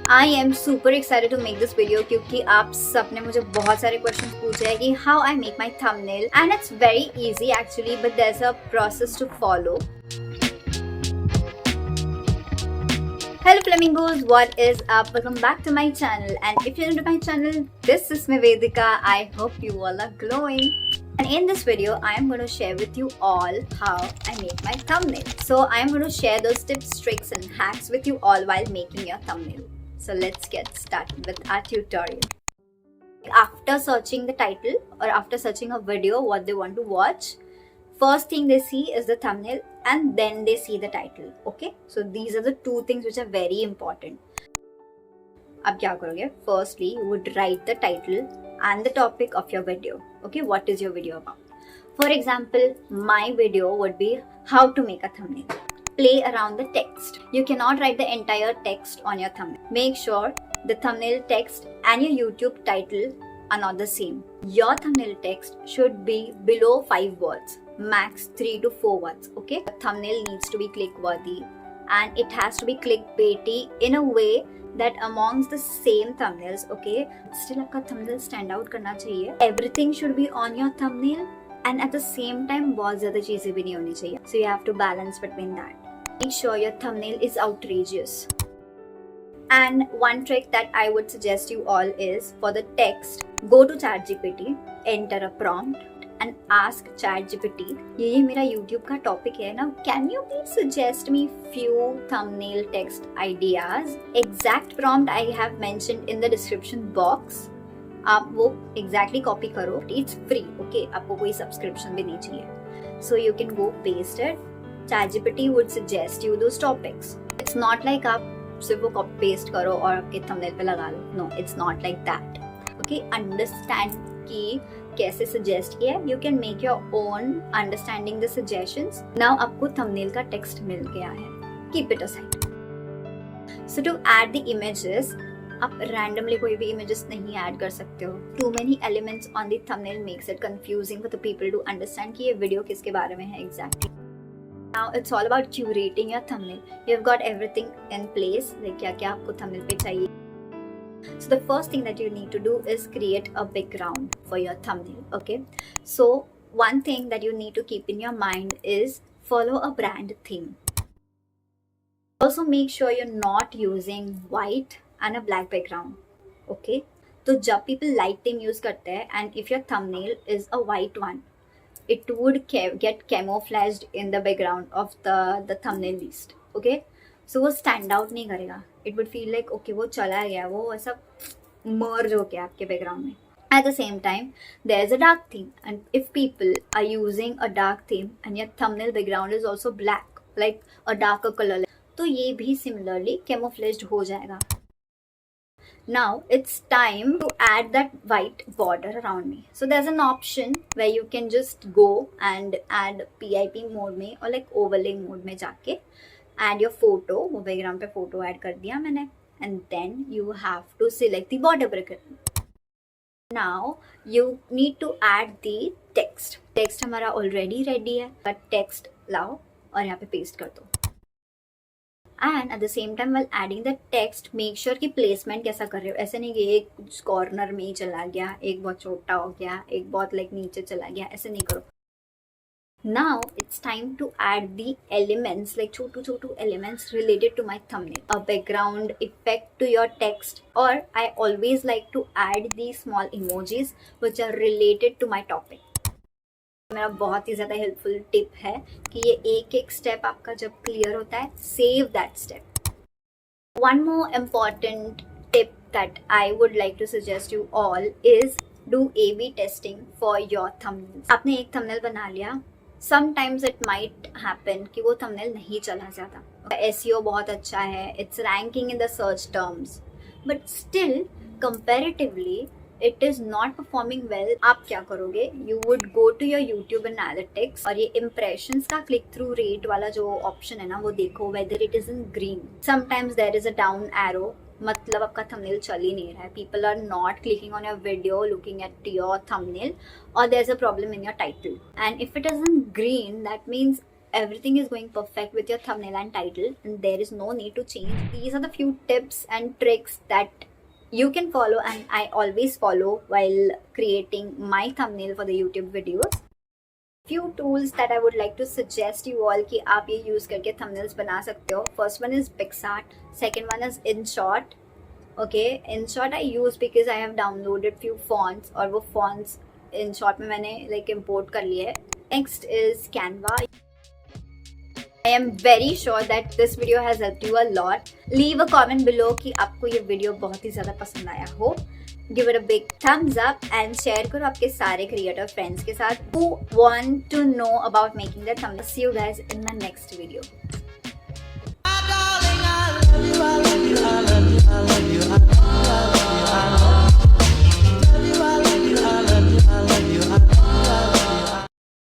I am super excited to make this video क्योंकि आप सबने मुझे बहुत सारे questions पूछे हैं कि how I make my thumbnail, and it's very easy actually, but there's a process to follow. Hello flamingos, what is up? Welcome back to my channel, and if you're new to my channel, this is me Vedika. I hope you all are glowing. And in this video, I am going to share with you all how I make my thumbnail. So I am going to share those tips, tricks and hacks with you all while making your thumbnail. So let's get started with our tutorial. After searching the title or after searching a video what they want to watch, first thing they see is the thumbnail and then they see the title. Okay, so these are the two things which are very important. अब क्या करोगे? Firstly, you would write the title and the topic of your video. Okay, what is your video about? For example, my video would be how to make a thumbnail. Play around the text. You cannot write the entire text on your thumbnail. Make sure the thumbnail text and your YouTube title are not the same. Your thumbnail text should be below 5 words, max 3 to 4 words. Okay, the thumbnail needs to be click worthy and it has to be clickbaity in a way that amongst the same thumbnails, okay, still आपका thumbnail stand out करना चाहिए. Everything should be on your thumbnail and at the same time बहुत ज़्यादा चीज़ें भी नहीं होनी चाहिए. So you have to balance between that. Make sure your thumbnail is outrageous. And one trick that I would suggest you all is for the text, go to chatgpt, enter a prompt and ask chatgpt, ये मेरा YouTube का topic है ना, can you please suggest me few thumbnail text ideas? Exact prompt I have mentioned in the description box. आप वो exactly copy करो. It's free, okay? आपको कोई subscription भी नहीं चाहिए. So you can go paste it. ChatGPT would suggest you those topics. It's not like आप सिर्फ वो copy paste करो और आपके thumbnail पे लगा लो. No, it's not like that. Okay, understand कि कैसे suggest किया. You can make your own understanding the suggestions. Now आपको thumbnail का text मिल गया है. Keep it aside. So to add the images, आप randomly कोई भी images नहीं add कर सकते हो. Too many elements on the thumbnail makes it confusing for the people to understand कि ये video किसके बारे में है exactly. Now it's all about curating your thumbnail. You've got everything in place, like क्या-क्या आपको thumbnail पे चाहिए. So the first thing that you need to do is create a background for your thumbnail. Okay. So one thing that you need to keep in your mind is follow a brand theme. Also make sure you're not using white and a black background. Okay. तो जब people light theme use करते हैं and if your thumbnail is a white one, it would get camouflaged in the background of the thumbnail list. Okay, so वो stand out नहीं करेगा. It would feel like okay वो चला गया, वो ऐसा merge हो गया आपके background में. At the same time, there's a dark theme, and if people are using a dark theme and your thumbnail background is also black, like a darker color, तो ये भी similarly camouflaged हो जाएगा. Now it's time to add that white border around me. So there's an option where you can just go and add PIP mode में or like overlay mode में जाके add your photo. वो background पे photo add कर दिया मैंने, and then you have to select the border bracket. Now you need to add the text. Text हमारा already ready है, but text लाओ और यहाँ पे paste कर दो. And at the same time while adding the text, make sure कि placement कैसा कर रहे हो. ऐसे नहीं कि एक corner में ही चला गया, एक बहुत छोटा हो गया, एक बहुत like नीचे चला गया, ऐसे नहीं करो. Now it's time to add the elements, like Chhotu elements related to my thumbnail. A background effect to your text, or I always like to add these small emojis which are related to my topic. मेरा बहुत ही ज़्यादा helpful tip है कि ये एक एक step आपका जब क्लियर होता है, save that step. One more important tip that I would like to suggest you all is do A/B testing for your thumbnails. आपने एक थंबनेल बना लिया, समटाइम्स इट माइट हैपन कि वो थंबनेल नहीं चला ज़्यादा. SEO बहुत अच्छा है, it's ranking in the search terms, but still comparatively it is not performing well. आप क्या करोगे? You would go to your YouTube analytics और ये impressions का click through rate वाला जो option है ना, वो देखो whether it is in green. Sometimes there is a down arrow, मतलब आपका thumbnail चल ही नहीं रहा है. People are not clicking on your video, looking at your thumbnail, or there's a problem in your title. And if it is in green, that means everything is going perfect with your thumbnail and title and there is no need to change. These are the few tips and tricks that you can follow and I always follow while creating my thumbnail for the YouTube videos. Few tools that I would like to suggest you all कि आप ये use करके thumbnails बना सकते हो. First one is PixArt. Second one is InShot. Okay, InShot I use because I have downloaded few fonts और वो fonts InShot में मैंने like import कर लिए. Next is Canva. I am very sure that this video has helped you a lot. Leave a comment below कि आपको ये video बहुत ही ज़्यादा पसंद आया हो. Give it a big thumbs up and share करो आपके सारे creator friends के साथ who want to know about making their thumbnails. See you guys in the next video. Darling, I love you, I love you, I love you, I love you.